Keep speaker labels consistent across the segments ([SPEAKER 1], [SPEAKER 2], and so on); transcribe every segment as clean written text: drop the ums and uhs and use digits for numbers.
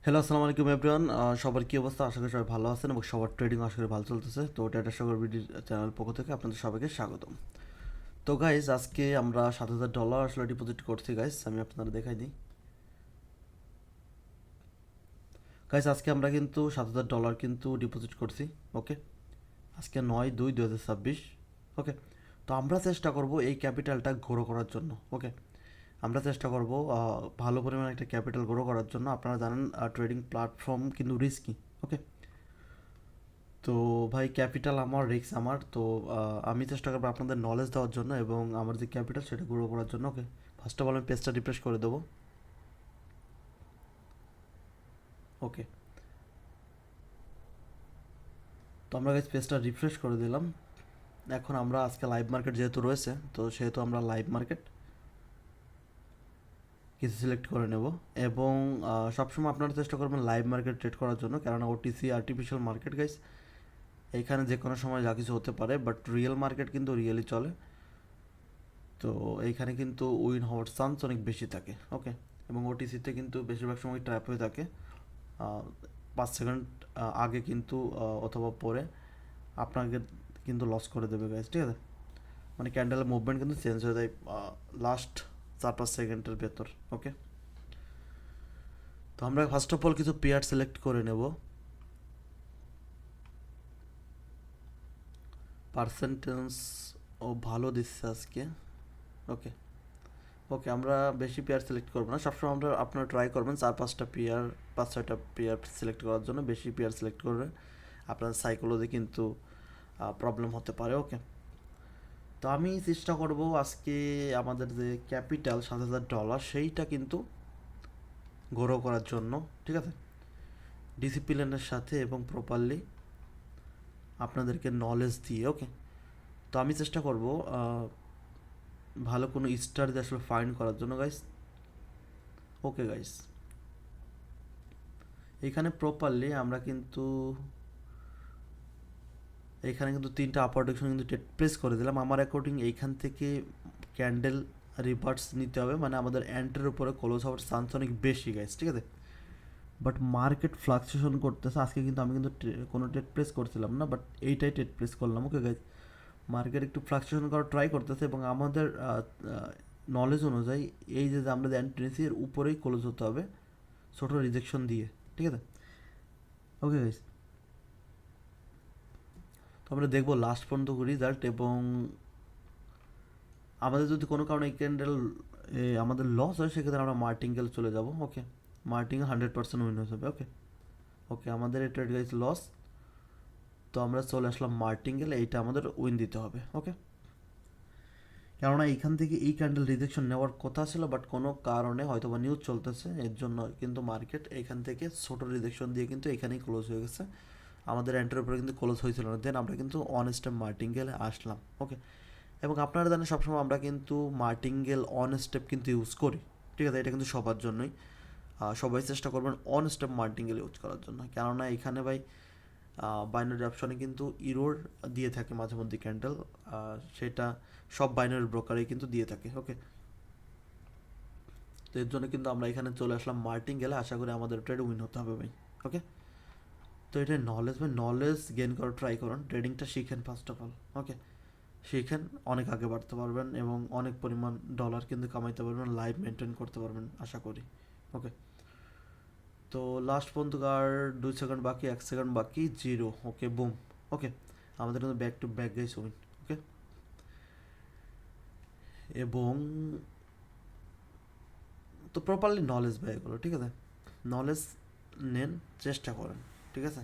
[SPEAKER 1] Hello, আসসালামু আলাইকুম everyone. সবার কী অবস্থা? আশা করি সবাই ভালো আছেন এবং সবার ট্রেডিং আশা করি ভালো চলতেছে। তো টাটা সাগর বিডি চ্যানেল পক্ষ থেকে আপনাদের সবাইকে স্বাগতম। তো গাইজ, আজকে আমরা $7,000 আসলে ডিপোজিট করছি গাইজ। আমি আপনাদের দেখাই দিই। গাইজ, আজকে আমরা কিন্তু $7,000 কিন্তু ডিপোজিট করছি। ওকে, আজকে 9/2/2026। ওকে, তো আমরা চেষ্টা করব এই ক্যাপিটালটা গ্রো করার জন্য। ওকে, আমরা চেষ্টা করব ভালো পরিমাণে একটা ক্যাপিটাল গ্রো করার জন্য। আপনারা জানেন ট্রেডিং প্ল্যাটফর্ম কিন্তু রিস্কি। ওকে, তো ভাই ক্যাপিটাল আমার, রিস্ক আমার। তো আমি চেষ্টা করবো আপনাদের নলেজ দেওয়ার জন্য এবং আমার যে ক্যাপিটাল সেটা গ্রো করার জন্য। ওকে, ফার্স্ট অফ অল আমি পেজটা রিফ্রেশ করে দেবো। ওকে, তো আমরা গাইজ পেজটা রিফ্রেশ করে দিলাম। এখন আমরা আজকে লাইভ মার্কেট যেহেতু রয়েছে, তো সেহেতু আমরা লাইভ মার্কেট কিছু সিলেক্ট করে নেব এবং সবসময় আপনারা চেষ্টা করবেন লাইভ মার্কেট ট্রেড করার জন্য, কেননা ওটিসি আর্টিফিশিয়াল মার্কেট গাইজ, এইখানে যে কোনো সময় যা কিছু হতে পারে, বাট রিয়েল মার্কেট কিন্তু রিয়েলি চলে। তো এইখানে কিন্তু উইন হওয়ার চান্স অনেক বেশি থাকে। ওকে, এবং ওটিসিতে কিন্তু বেশিরভাগ সময় ট্র্যাপ হয়ে থাকে 5 সেকেন্ড আগে কিন্তু অথবা পরে আপনাকে কিন্তু লস করে দেবে গাইজ, ঠিক আছে? মানে ক্যান্ডেলের মুভমেন্ট কিন্তু চেঞ্জ হয়ে যায় লাস্ট 4-5 সেকেন্ডের ভেতর। ওকে, তো আমরা ফার্স্ট অফ অল কিছু পেয়ার সিলেক্ট করে নেব। পার্সেন্টেজ ও ভালো দিচ্ছে আজকে। ওকে, ওকে, আমরা বেশি পেয়ার সিলেক্ট করবো না। সবসময় আমরা আপনারা ট্রাই করবেন 4-5টা পেয়ার, 5-6টা পেয়ার সিলেক্ট করার জন্য। বেশি পেয়ার সিলেক্ট করলে আপনার সাইকোলজি কিন্তু প্রবলেম হতে পারে। ওকে, তো আমি চেষ্টা করব আজকে আমাদের যে ক্যাপিটাল $7,000 সেইটা কিন্তু গ্রো করার জন্য, ঠিক আছে, ডিসিপ্লিনের সাথে এবং প্রপারলি আপনাদেরকে নলেজ দিয়ে। ওকে, তো আমি চেষ্টা করব ভালো কোনো স্টার দিয়ে আসলে ফাইন্ড করার জন্য গাইস। ওকে গাইস, এখানে প্রপারলি আমরা কিন্তু এখানে কিন্তু 3টা আপার ডিরেকশন কিন্তু প্লেস করে দিলাম। আমার অ্যাকর্ডিং এইখান থেকে ক্যান্ডেল রিভার্স নিতে হবে, মানে আমাদের এন্টের উপরে ক্লোজ হওয়ার চান্স অনেক বেশি গাইস, ঠিক আছে? বাট মার্কেট ফ্লাকচুয়েশন করতেছে আজকে, কিন্তু আমি কিন্তু কোনো ট্রেড প্লেস করছিলাম না, বাট এইটাই ট্রেড প্লেস করলাম। ওকে গাইস, মার্কেট একটু ফ্লাকচুয়েশন করার ট্রাই করতেছে এবং আমাদের নলেজ অনুযায়ী এই যে আমরা যে এন্ট্রি নিয়েছি এর উপরেই ক্লোজ হতে হবে ছোটো রিজেকশন দিয়ে, ঠিক আছে? ওকে গাইস, তো আমরা দেখবো লাস্ট পর্যন্ত রেজাল্ট। এবং আমাদের যদি কোনো কারণে এই ক্যান্ডেল আমাদের লস হয়, সেক্ষেত্রে আমরা মার্টিঙ্গেল চলে যাব। ওকে, মার্টিঙ্গেল 100% উইন হয়ে যাবে। ওকে, ওকে, আমাদের এই ট্রেড গাইস লস, তো আমরা চলে আসলাম মার্টিঙ্গেল। এইটা আমাদের উইন দিতে হবে। ওকে, কেননা এইখান থেকে এই ক্যান্ডেল রিজেকশন নেওয়ার কথা ছিল, বাট কোনো কারণে হয়তো বা নিউজ চলতেছে এর জন্য কিন্তু মার্কেট এইখান থেকে ছোটো রিজেকশন দিয়ে কিন্তু এখানেই ক্লোজ হয়ে গেছে। আমাদের এন্টার উপরে কিন্তু ক্লোজ হয়েছিল না, দেন আমরা কিন্তু অন স্টেপ মার্টিঙ্গেলে আসলাম। ওকে, এবং আপনারা জানেন সবসময় আমরা কিন্তু মার্টিঙ্গেল অন স্টেপ কিন্তু ইউজ করি, ঠিক আছে? এটা কিন্তু সবার জন্যই। সবাই চেষ্টা করবেন অন স্টেপ মার্টিঙ্গেল ইউজ করার জন্য, কেননা এখানে ভাই বাইনারি অপশনে কিন্তু ইরোর দিয়ে থাকে মাঝে মধ্যে ক্যান্ডেল, সেটা সব বাইনারি ব্রোকারেই কিন্তু দিয়ে থাকে। ওকে, তো এর জন্য কিন্তু আমরা এখানে চলে আসলাম মার্টিঙ্গেলে। আশা করি আমাদের ট্রেড উইন হতে হবে ভাই। ওকে, তো এটা নলেজ, ভাই নলেজ গেইন করার ট্রাই করুন, ট্রেডিংটা শিখেন ফার্স্ট অফ অল। ওকে, শিখেন, অনেক আগে বাড়তে পারবেন এবং অনেক পরিমাণ ডলার কিন্তু কামাইতে পারবেন, লাইফ মেনটেন করতে পারবেন আশা করি। ওকে, তো লাস্ট পর্যন্ত আর 2 সেকেন্ড বাকি, 1 সেকেন্ড বাকি, জিরো। ওকে, বুম। ওকে, আমাদের কিন্তু back to back guys win. Okay, এবং তো প্রপারলি নলেজ ভাই এগুলো, ঠিক আছে? নলেজ নেন, চেষ্টা করেন, ঠিক আছে?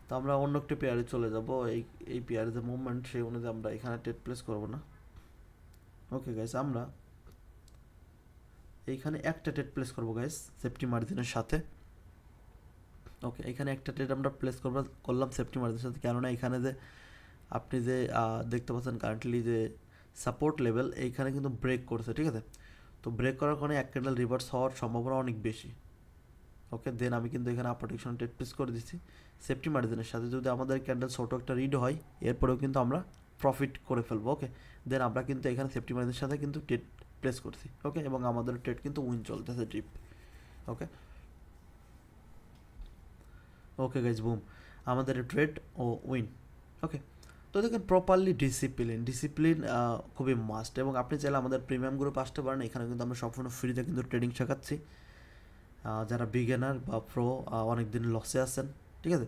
[SPEAKER 1] তো আমরা অন্য একটি পেয়ারে চলে যাব। এই পেয়ারে যে মুভমেন্ট সেই অনুযায়ী আমরা এখানে টেট প্লেস করবো না। ওকে গাইস, আমরা এইখানে একটা টেট প্লেস করবো গাইস সেফটি মার্জিনের সাথে। ওকে, এখানে একটা টেট আমরা প্লেস করলাম সেফটি মার্জিনের সাথে, কেননা এখানে যে আপনি যে দেখতে পাচ্ছেন কারেন্টলি যে সাপোর্ট লেভেল এইখানে কিন্তু ব্রেক করছে, ঠিক আছে? তো ব্রেক করার কারণে এক ক্যান্ডেল রিভার্স হওয়ার সম্ভাবনা অনেক বেশি। ওকে, দেন আমি কিন্তু এখানে আপার ডিরেকশন টেট প্লেস করে দিচ্ছি সেফটি মার্জিনের সাথে। যদি আমাদের ক্যান্ডেল ছোটো একটা রিড হয়, এরপরেও কিন্তু আমরা প্রফিট করে ফেলবো। ওকে, দেন আমরা কিন্তু এখানে সেফটি মার্জিনের সাথে কিন্তু টেট প্লেস করছি। ওকে, এবং আমাদের ট্রেড কিন্তু উইন চলতেছে ট্রিপ। ওকে, ওকে গাইজ, বুম, আমাদের ট্রেড ও উইন। ওকে, তো দেখেন প্রপারলি ডিসিপ্লিন খুবই মাস্ট। এবং আপনি চাইলে আমাদের প্রিমিয়াম গ্রুপ আসতে পারেন, এখানে কিন্তু আমরা সম্পূর্ণ ফ্রিতে কিন্তু ট্রেডিং শেখাচ্ছি। যারা বিগিনার বা প্রো অনেক দিন লসে আছেন, ঠিক আছে,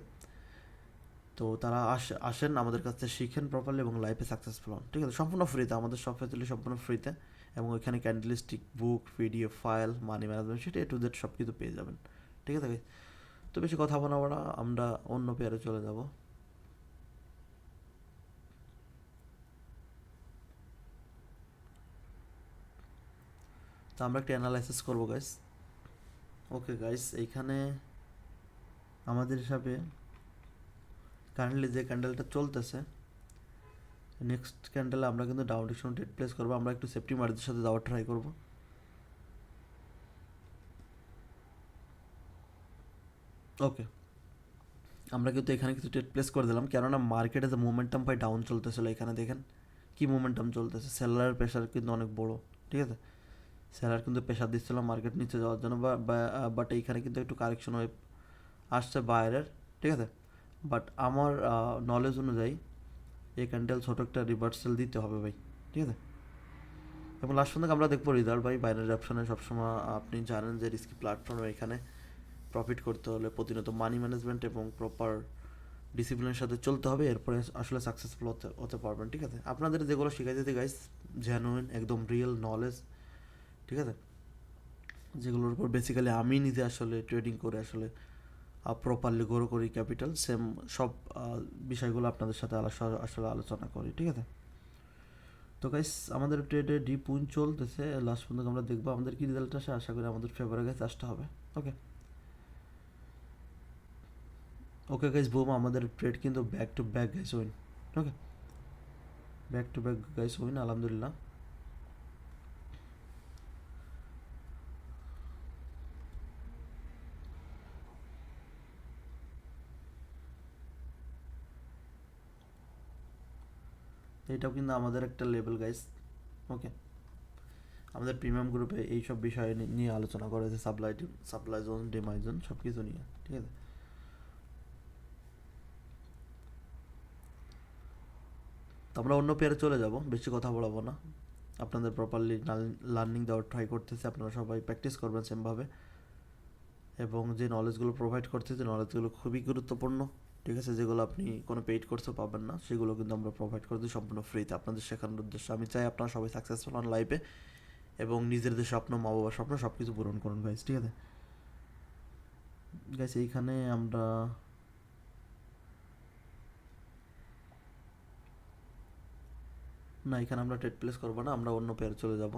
[SPEAKER 1] তো তারা আসেন আমাদের কাছ থেকে, শিখেন প্রপারলি এবং লাইফে সাকসেসফুল হন, ঠিক আছে, সম্পূর্ণ ফ্রিতে। আমাদের সব ফ্যাসিলিটি সম্পূর্ণ ফ্রিতে। এবং ওইখানে candlestick, book, PDF file, money management sheet, A to Z সব কিছু পেয়ে যাবেন, ঠিক আছে। তো বেশি কথা বলবো না, আমরা অন্য পেয়ারে চলে যাব। তো আমরা একটা অ্যানালাইসিস করবো গাইস। ওকে গাইস, এইখানে আমাদের হিসাবে কারেন্টলি যে ক্যান্ডেলটা চলতেছে, নেক্সট ক্যান্ডেলে আমরা কিন্তু ডাউন ডিরেকশন ট্রেড প্লেস করবো। আমরা একটু সেফটি মার্জিনের সাথে যাওয়ার ট্রাই করবো। ওকে, আমরা কিন্তু এখানে কিছু ট্রেড প্লেস করে দিলাম, কেননা মার্কেটে যে মোমেন্টাম পাই ডাউন চলতেছিল, এখানে দেখেন কি মোমেন্টাম চলতেছে। সেলারের প্রেশার কিন্তু অনেক বড়, ঠিক আছে, সেলার কিন্তু প্রেশার দিচ্ছিল মার্কেট নিচে যাওয়ার জন্য, বাট এইখানে কিন্তু একটু কারেকশন হয়ে আসছে বাইরের, ঠিক আছে। বাট আমার নলেজ অনুযায়ী এই ক্যান্ডেল ছোটো একটা রিভার্সাল দিতে হবে ভাই, ঠিক আছে। এবং লাস্ট পর্যন্ত আমরা দেখবো রেজাল্ট ভাই। বাইরের অপশনে সবসময় আপনি জানেন যে রিস্কি প্ল্যাটফর্মে এখানে প্রফিট করতে হলে প্রতিনিয়ত মানি ম্যানেজমেন্ট এবং প্রপার ডিসিপ্লিনের সাথে চলতে হবে, এরপরে আসলে সাকসেসফুল হতে হতে পারবেন, ঠিক আছে। আপনাদের যেগুলো শেখাই দিতে গাইস, জেনুইন একদম রিয়েল নলেজ, ঠিক আছে, যেগুলোর উপর বেসিক্যালি আমি নিজে আসলে ট্রেডিং করে আসলে প্রপারলি গ্রো করি ক্যাপিটাল, সেম সব বিষয়গুলো আপনাদের সাথে আসলে আলোচনা করি, ঠিক আছে। তো গাইস, আমাদের ট্রেডে ডিপ উইন চলতেছে, লাস্ট পর্যন্ত আমরা দেখবো আমাদের কি রেজাল্ট আসে। আশা করি আমাদের ফেভারে গাইস আসতে হবে। ওকে, ওকে গাইস, বুম, আমাদের ট্রেড কিন্তু back to back guys win. Okay, back to back guys win, আলহামদুলিল্লাহ। এটাও কিন্তু আমাদের একটা লেভেল গাইস। ওকে, আমাদের প্রিমিয়াম গ্রুপে এইসব বিষয় নিয়ে আলোচনা করা হয়েছে, সাপ্লাই জোন, ডিমাই জোন, সব কিছু নিয়ে, ঠিক আছে। তো আমরা অন্য পেয়ারে চলে যাব, বেশি কথা বলাবো না। আপনাদের প্রপারলি লার্নিং দেওয়ার ট্রাই করতেছে, আপনারা সবাই প্র্যাকটিস করবেন সেমভাবে। এবং যে নলেজগুলো প্রোভাইড করতেছে, নলেজগুলো খুবই গুরুত্বপূর্ণ, ঠিক আছে, যেগুলো আপনি কোনো পেইড কোর্সও পাবেন না, সেগুলো কিন্তু আমরা প্রোভাইড করতে সম্পূর্ণ ফ্রিতে আপনাদের শেখানোর উদ্দেশ্যে। আমি চাই আপনারা সবাই সাকসেসফুল হন লাইফে এবং নিজের যে স্বপ্ন, মা বাবার স্বপ্ন, সব কিছু পূরণ করুন গাইস, ঠিক আছে। গাইস, এইখানে আমরা না, এখানে আমরা ট্রেড প্লেস করবো না, আমরা অন্য পেয়ারে চলে যাব।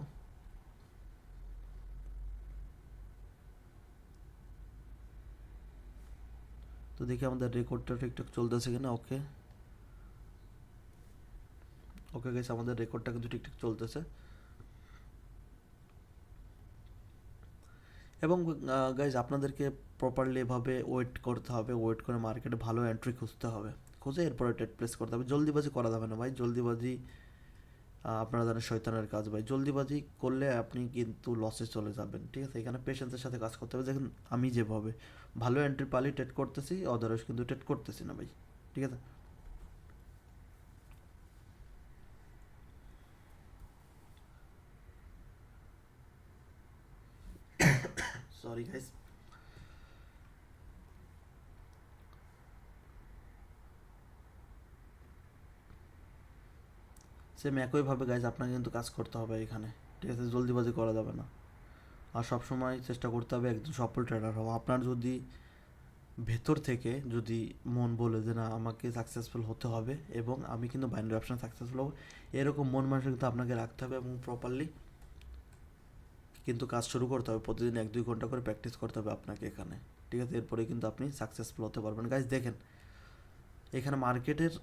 [SPEAKER 1] তো দেখি আমাদের রেকর্ডটা ঠিকঠাক চলতেছে কিনা। ওকে, ওকে গাইস, আমাদের রেকর্ডটা কিন্তু ঠিকঠাক চলতেছে। এবং গাইজ, আপনাদেরকে প্রপারলি এভাবে ওয়েট করতে হবে, ওয়েট করে মার্কেটে ভালো এন্ট্রি খুঁজতে হবে, খুঁজে এরপরে ট্রেড প্লেস করতে হবে। জলদিবাজি করা যাবে না ভাই, জলদিবাজি আপনারা জানেন শয়তানের কাজ ভাই। জলদিবাজি করলে আপনি কিন্তু লসে চলে যাবেন, ঠিক আছে। এখানে পেশেন্সের সাথে কাজ করতে হবে। দেখুন আমি যেভাবে ভালো এন্ট্রি পালি ট্রেড করতেছি, অদারওয়াইজ কিন্তু ট্রেড করতেছি না ভাই, ঠিক আছে। Sorry guys. সেম একইভাবে গাইজ আপনাকে কিন্তু কাজ করতে হবে এখানে, ঠিক আছে, জলদিবাজি করা যাবে না। আর সবসময় চেষ্টা করতে হবে একজন সফল ট্রেডার হওয়া। আপনার যদি ভেতর থেকে যদি মন বলে যে না, আমাকে সাকসেসফুল হতে হবে এবং আমি কিন্তু বাইনারি অপশন সাকসেসফুল হবো, এরকম মন মানসিকতা আপনাকে রাখতে হবে এবং প্রপারলি কিন্তু কাজ শুরু করতে হবে। প্রতিদিন 1-2 ঘন্টা করে প্র্যাকটিস করতে হবে আপনাকে এখানে, ঠিক আছে। এরপরে কিন্তু আপনি সাকসেসফুল হতে পারবেন গাইজ। দেখেন এখানে মার্কেটের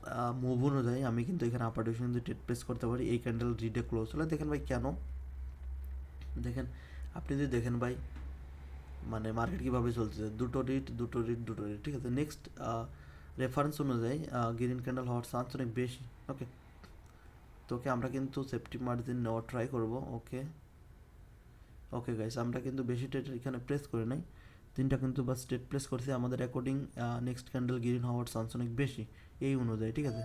[SPEAKER 1] মুভ অনুযায়ী আমি কিন্তু এখানে আপার ডিভিশন যদি ট্রেড প্লেস করতে পারি, এই ক্যান্ডেল রিডে ক্লোজ হলে দেখেন ভাই কেন, দেখেন আপনি যদি দেখেন ভাই, মানে মার্কেট কীভাবে চলছে, দুটো রিট, ঠিক আছে। নেক্সট রেফারেন্স অনুযায়ী গ্রিন ক্যান্ডেল হওয়ার চান্স অনেক বেশি। ওকে, তো ওকে, আমরা কিন্তু সেফটি মার্জিন নেওয়ার ট্রাই করব। ওকে, ওকে গাইস, আমরা কিন্তু বেশি ট্রেড এখানে প্রেস করি নাই, তিনটা কিন্তু বাস ট্রেড প্লেস করছি আমাদের অ্যাকর্ডিং নেক্সট ক্যান্ডেল গ্রিন হওয়ার চান্স অনেক বেশি এই অনুযায়ী, ঠিক আছে।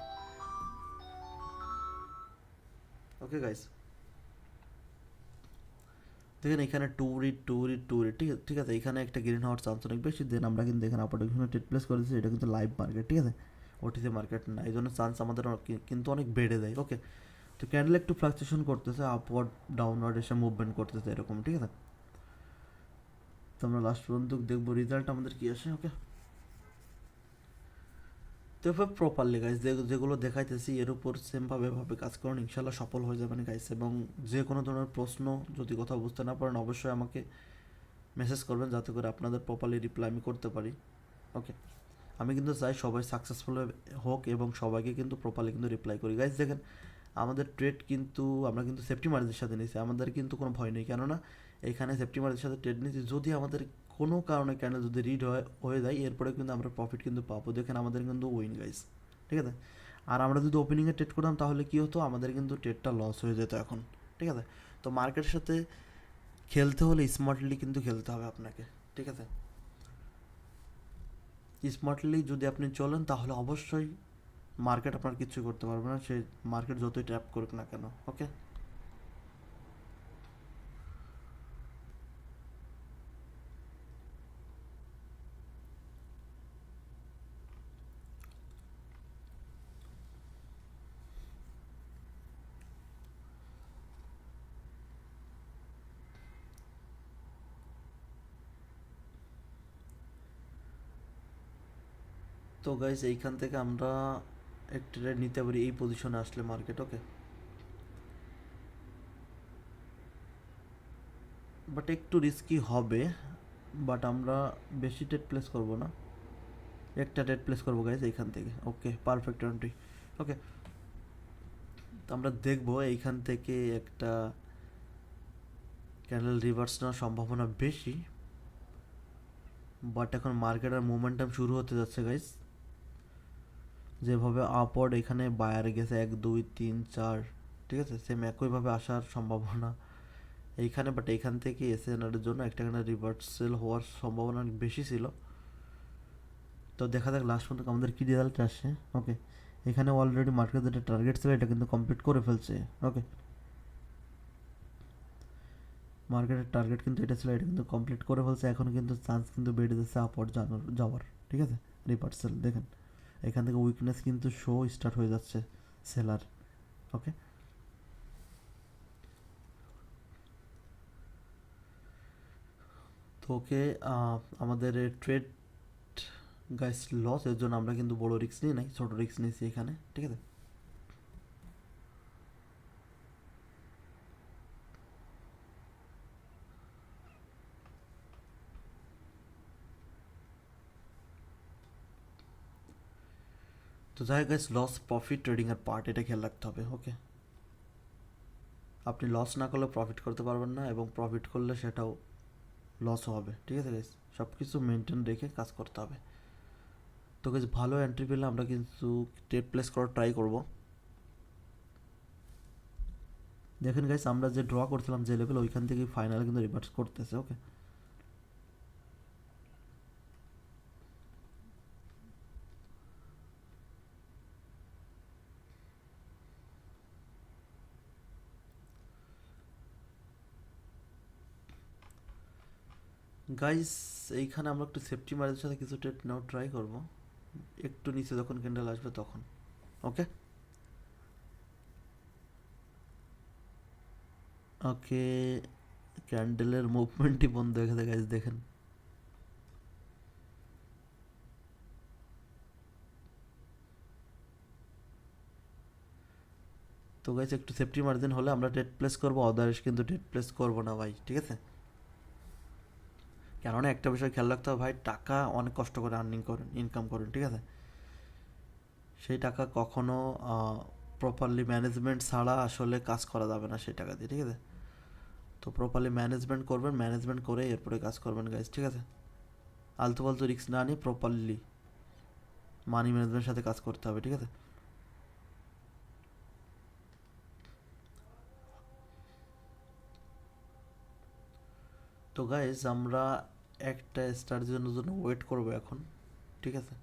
[SPEAKER 1] ওকে গাইস, দেখেন এখানে টু রিড ঠিক আছে, ঠিক আছে, এখানে একটা গ্রিন হওয়ার চান্স অনেক বেশি। দেন আমরা কিন্তু এখানে আপার ডিভিশনে ট্রেড প্লেস করেছি, এটা কিন্তু লাইভ মার্কেট, ঠিক আছে, ওটিসি মার্কেট না, এই জন্য চান্স আমাদের কিন্তু অনেক বেড়ে যায়। ওকে, তো ক্যান্ডেল একটু ফ্লাকচুয়েশন করতেছে, আপওয়ার্ড ডাউনওয়ার্ড এসে মুভমেন্ট করতেছে এরকম, ঠিক আছে। তো আমরা লাস্ট পর্যন্ত দেখবো রেজাল্ট আমাদের কি আসে। ওকে, তো এভাবে প্রপারলি গাইস যেগুলো দেখাইতেছি এর উপর সেমভাবে ভাবে কাজ করুন, ইনশাল্লাহ সফল হয়ে যাবেন গাইস। এবং যে কোনো ধরনের প্রশ্ন যদি কোথাও বুঝতে না পারেন অবশ্যই আমাকে মেসেজ করবেন, যাতে করে আপনাদের প্রপারলি রিপ্লাই আমি করতে পারি। ওকে, আমি কিন্তু চাই সবাই সাকসেসফুল হোক এবং সবাইকে কিন্তু প্রপারলি কিন্তু রিপ্লাই করি। গাইস দেখেন আমাদের ট্রেড কিন্তু আমরা কিন্তু সেফটি মার্জিনের সাথে নিয়েছি, আমাদের কিন্তু কোনো ভয় নেই, কেননা এখানে সেফটি মার্জিনের সাথে ট্রেড নিয়েছি। যদি আমাদের কোনো কারণে ক্যান্ডেল যদি রিড হয়ে যায় এরপরে কিন্তু আমরা প্রফিট কিন্তু পাবো। দেখেন আমাদের কিন্তু উইন গাইস, ঠিক আছে। আর আমরা যদি ওপেনিংয়ে ট্রেড করতাম তাহলে কী হতো, আমাদের কিন্তু ট্রেডটা লস হয়ে যেত এখন, ঠিক আছে। তো মার্কেটের সাথে খেলতে হলে স্মার্টলি কিন্তু খেলতে হবে আপনাকে, ঠিক আছে। স্মার্টলি যদি আপনি চলেন তাহলে অবশ্যই মার্কেট আপনার কিছু করতে পারবে না, সে মার্কেট যতই ট্র্যাপ করুক না কেন। ওকে, তো গাইস এইখান থেকে আমরা একটা ট্রেড নিতে পারি এই পজিশনে আসলে মার্কেট। ওকে, বাট একটু রিস্কি হবে, বাট আমরা বেশি ট্রেড প্লেস করব না, একটা ট্রেড প্লেস করবো গাইস এইখান থেকে। ওকে, পারফেক্ট এন্ট্রি। ওকে, তো আমরা দেখবো এইখান থেকে একটা ক্যান্ডেল রিভার্স নেওয়ার সম্ভাবনা বেশি, বাট এখন মার্কেটের মোমেন্টাম শুরু হতে যাচ্ছে গাইস। যেভাবে আপওয়ার্ড এখানে বায়ার গেছে 1 2 3 4, ঠিক আছে, সেম একইভাবে আসার সম্ভাবনা এইখানে, বাট এইখান থেকে এসএনআর এর জন্য একটা এখানে রিভার্সাল হওয়ার সম্ভাবনা অনেক বেশি ছিল। তো দেখা যাক লাস্ট পর্যন্ত আমাদের কী রেজাল্ট আসে। ওকে, এখানে অলরেডি মার্কেট যেটা টার্গেট ছিল এটা কিন্তু কমপ্লিট করে ফেলছে। ওকে, মার্কেটের টার্গেট কিন্তু এটা ছিল, এটা কিন্তু কমপ্লিট করে ফেলছে। এখন কিন্তু চান্স কিন্তু বেড়ে যাচ্ছে আপওয়ার্ড যাওয়ার, ঠিক আছে। রিভার্সাল দেখেন এখান থেকে উইকনেস কিন্তু শো স্টার্ট হয়ে যাচ্ছে সেলার। ওকে, তো ওকে, আমাদের ট্রেড গাইস লস, এর জন্য আমরা কিন্তু বড় রিস্ক নিই নাই, ছোট রিস্ক নিয়েছি এখানে, ঠিক আছে। তো যাই গাইস, লস প্রফিট ট্রেডিং এর পার্ট, এটা খেয়াল রাখতে হবে। ওকে, আপনি লস না করলে প্রফিট করতে পারবেন না, এবং প্রফিট করলে সেটাও লসও হবে, ঠিক আছে গাইস। সব কিছু মেনটেন রেখে কাজ করতে হবে। তো গাইস ভালো এন্ট্রি পেলে আমরা কিন্তু ট্রেড প্লেস করার ট্রাই করব। দেখেন গাইস আমরা যে ড্র করছিলাম যে লেভেল, ওইখান থেকে ফাইনাল কিন্তু রিভার্স করতেছে। ওকে, গাইস এইখানে আমরা একটু সেফটি মার্জিনের সাথে কিছু ট্রেড নেওয়ার ট্রাই করব, একটু নিচে যখন ক্যান্ডেল আসবে তখন। ওকে, ওকে, ক্যান্ডেলের মুভমেন্টই বন্ধ হয়ে গেছে গাইস দেখেন। তো গাইস একটু সেফটি মার্জিন হলে আমরা ট্রেড প্লেস করবো, আদারওয়াইজ কিন্তু ট্রেড প্লেস করবো না ভাই, ঠিক আছে। কেননা একটা বিষয় খেয়াল রাখতে হবে ভাই, টাকা অনেক কষ্ট করে আর্নিং করেন, ইনকাম করেন, ঠিক আছে। সেই টাকা কখনো প্রপারলি ম্যানেজমেন্ট ছাড়া আসলে কাজ করা যাবে না সেই টাকা দিয়ে, ঠিক আছে। তো প্রপারলি ম্যানেজমেন্ট করবেন, ম্যানেজমেন্ট করে এরপরে কাজ করবেন গাইজ, ঠিক আছে। আলতু ফালতু রিস্ক না নিয়ে প্রপারলি মানি ম্যানেজমেন্টের সাথে কাজ করতে হবে, ঠিক আছে। তো গাইজ আমরা একটা স্টারের জন্য ওয়েট করবো এখন, ঠিক আছে।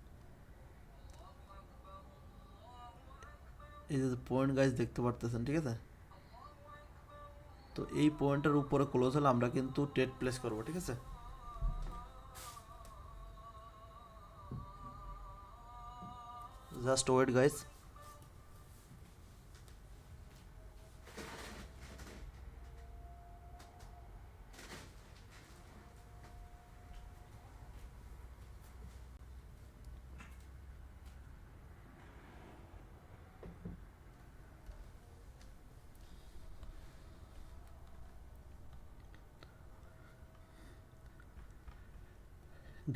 [SPEAKER 1] এই যে পয়েন্ট গাইজ দেখতে পারতেছেন, ঠিক আছে। তো এই পয়েন্টের উপরে ক্লোজ হলে আমরা কিন্তু ট্রেড প্লেস করবো, ঠিক আছে। Just wait guys.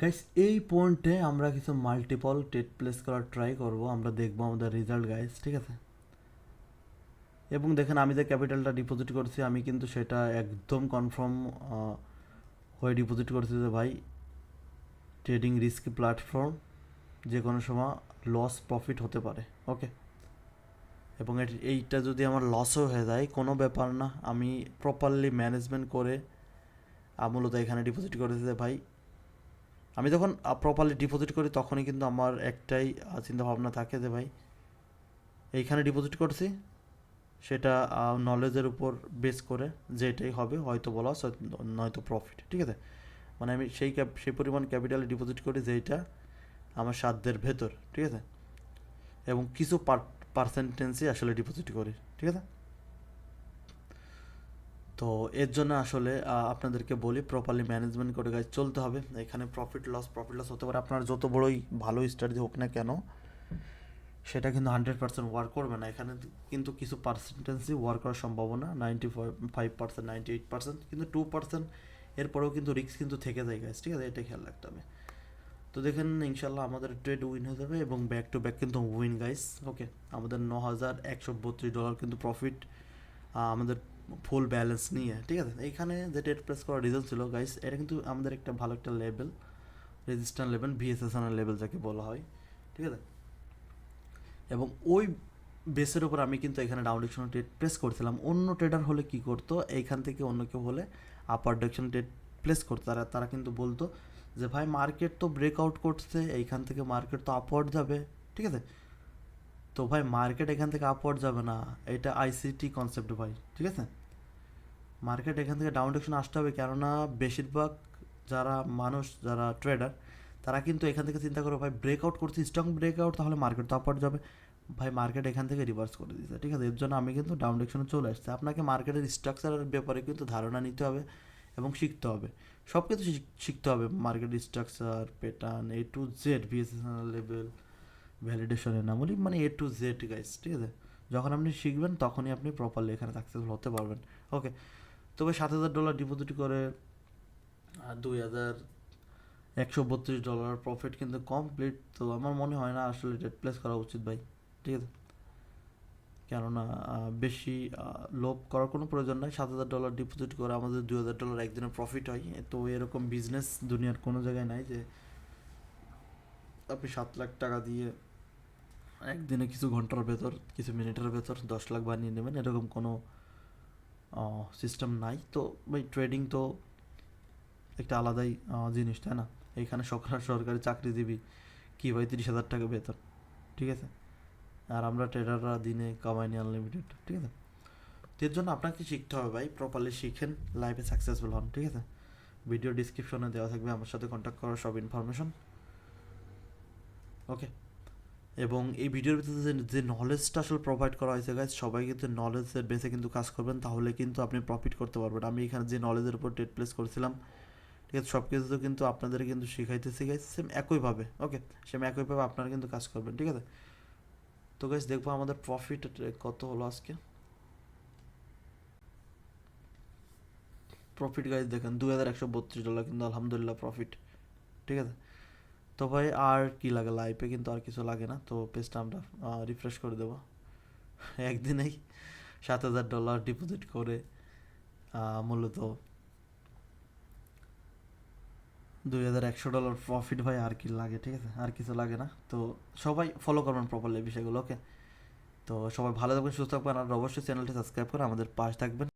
[SPEAKER 1] গাইস এই পয়েন্টে আমরা কিছু মাল্টিপল ট্রেড প্লেস করার ট্রাই করব, আমরা দেখবো আমাদের রেজাল্ট গাইস, ঠিক আছে। এবং দেখেন আমি যে ক্যাপিটালটা ডিপোজিট করছি আমি কিন্তু সেটা একদম কনফার্ম হয়ে ডিপোজিট করছি যে ভাই ট্রেডিং রিস্ক প্ল্যাটফর্ম, যে কোনো সময় লস প্রফিট হতে পারে, ওকে। এবং এইটা যদি আমার লসও হয়ে যায় কোনো ব্যাপার না, আমি প্রপারলি ম্যানেজমেন্ট করে মূলত এখানে ডিপোজিট করেছি যে ভাই আমি যখন প্রপারলি ডিপোজিট করি তখনই কিন্তু আমার একটাই চিন্তা ভাবনা থাকে যে ভাই এইখানে ডিপোজিট করছি সেটা নলেজের উপর বেস করে যেটাই হবে, হয়তো লস নয়তো প্রফিট, ঠিক আছে। মানে আমি সেই পরিমাণ ক্যাপিটালে ডিপোজিট করি যেইটা আমার সাধ্যের ভেতর, ঠিক আছে। এবং কিছু পার্সেন্টেন্সই আসলে ডিপোজিট করি, ঠিক আছে। তো এর জন্য আসলে আপনাদেরকে বলি প্রপারলি ম্যানেজমেন্ট করে গাইজ চলতে হবে। এখানে প্রফিট লস হতে পারে, আপনার যত বড়ই ভালো স্ট্র্যাটেজি হোক না কেন সেটা কিন্তু 100% ওয়ার্ক করবে না। এখানে কিন্তু কিছু পার্সেন্টেন্সই ওয়ার্ক করার সম্ভাবনা 95%, 98%, কিন্তু 2% এরপরেও কিন্তু রিস্ক কিন্তু থেকে যায় গাইজ, ঠিক আছে, এটা খেয়াল রাখতে হবে। তো দেখেন ইনশাল্লাহ আমাদের ট্রেড উইন হয়ে যাবে এবং ব্যাক টু ব্যাক কিন্তু উইন গাইস, ওকে। আমাদের $9,132 কিন্তু প্রফিট আমাদের ফুল ব্যালেন্স নিয়ে, ঠিক আছে। এইখানে যে ট্রেড প্লেস করার রিজন ছিল গাইস, এটা কিন্তু আমাদের একটা ভালো একটা লেভেল, রেজিস্ট্যান্ট লেভেল, ভিএসএসএন লেভেল যাকে বলা হয়, ঠিক আছে। এবং ওই বেসের উপর আমি কিন্তু এখানে ডাউন ডিরেকশন ট্রেড প্লেস করছিলাম। অন্য ট্রেডার হলে কি করতো, এইখান থেকে অন্য কেউ হলে আপার ডিরেকশন ট্রেড প্লেস করতো, তারা কিন্তু বলতো যে ভাই মার্কেট তো ব্রেকআউট করছে, এইখান থেকে মার্কেট তো আপওয়ার্ড যাবে, ঠিক আছে। তো ভাই মার্কেট এখান থেকে আপওয়ার্ড যাবে না, এটা আইসিটি কনসেপ্ট ভাই, ঠিক আছে। মার্কেট এখান থেকে ডাউন ডিরেকশন আসতে হবে, কেননা বেশিরভাগ যারা ট্রেডার তারা কিন্তু এখান থেকে চিন্তা করে ভাই ব্রেকআউট করছে, স্ট্রং ব্রেকআউট, তাহলে মার্কেট তো আপওয়ার্ড যাবে। ভাই মার্কেট এখান থেকে রিভার্স করে দিয়েছে, ঠিক আছে। এর জন্য আমি কিন্তু ডাউন ডিরেকশনে চলে আসছি। আপনাকে মার্কেটের স্ট্রাকচারের ব্যাপারে কিন্তু ধারণা নিতে হবে এবং শিখতে হবে, সব কিছু শিখতে হবে, market structure, pattern, A to Z, VSSN level, ভ্যালিডেশনের নাম বলি, মানে A to Z গাইস, ঠিক আছে। যখন আপনি শিখবেন তখনই আপনি প্রপারলি এখানে সাকসেসফুল হতে পারবেন, ওকে। তবে $7,000 ডিপোজিট করে $2,132 প্রফিট কিন্তু কমপ্লিট। তো আমার মনে হয় না আসলে ট্রেড প্লেস করা উচিত ভাই, ঠিক আছে। কেননা বেশি লোভ করার কোনো প্রয়োজন নাই। $7,000 ডিপোজিট করে আমাদের $2,000 একদিনে প্রফিট হয়, তো এরকম বিজনেস দুনিয়ার কোনো জায়গায় নাই যে আপনি 7 লাখ টাকা দিয়ে একদিনে কিছু ঘন্টার ভেতর, কিছু মিনিটের ভেতর 10 লাখ বানিয়ে নেবেন, এরকম কোনো সিস্টেম নাই। তো ভাই ট্রেডিং তো একটা আলাদাই জিনিস, তাই না। এইখানে সরকারি চাকরিজীবী কি ভাই 30,000 টাকা বেতন, ঠিক আছে। আর আমরা ট্রেডাররা দিনে কামাইনি আনলিমিটেড, ঠিক আছে। তো এর জন্য আপনাকে শিখতে হবে ভাই, প্রপারলি শিখেন, লাইফে সাকসেসফুল হন, ঠিক আছে। ভিডিও ডিসক্রিপশনে দেওয়া থাকবে আমার সাথে কন্ট্যাক্ট করার সব ইনফরমেশন, ওকে। এবং এই ভিডিওর ভিতরে যে নলেজটা আসলে প্রোভাইড করা হয়েছে গাইজ, সবাই কিন্তু নলেজের বেসে কিন্তু কাজ করবেন, তাহলে কিন্তু আপনি প্রফিট করতে পারবেন। আমি এখানে যে নলেজের উপর ট্রেড প্লেস করেছিলাম, ঠিক আছে, সব কিছু কিন্তু আপনাদের কিন্তু শিখাইতেছি গাইজ সেম একইভাবে, ওকে। সেম একইভাবে আপনারা কিন্তু কাজ করবেন, ঠিক আছে। তো গাইজ দেখবো আমাদের প্রফিট কত হলো আজকে। প্রফিট গাইজ দেখেন $2,132 কিন্তু আলহামদুলিল্লাহ প্রফিট, ঠিক আছে। তো ভাই আর কি লাগে, লাইফে কিন্তু আর কিছু লাগে না। তো পেজটা আমরা রিফ্রেশ করে দেবো। একদিনেই $7,000 ডিপোজিট করে মূলত $2,100 প্রফিট, ভাই আর কি লাগে, ঠিক আছে, আর কিছু লাগে না। তো সবাই ফলো করবেন প্রপারলি বিষয়গুলো, ওকে। তো সবাই ভালো থাকবেন, সুস্থ থাকবেন, আর অবশ্যই চ্যানেলটি সাবস্ক্রাইব করে আমাদের পাশে থাকবেন।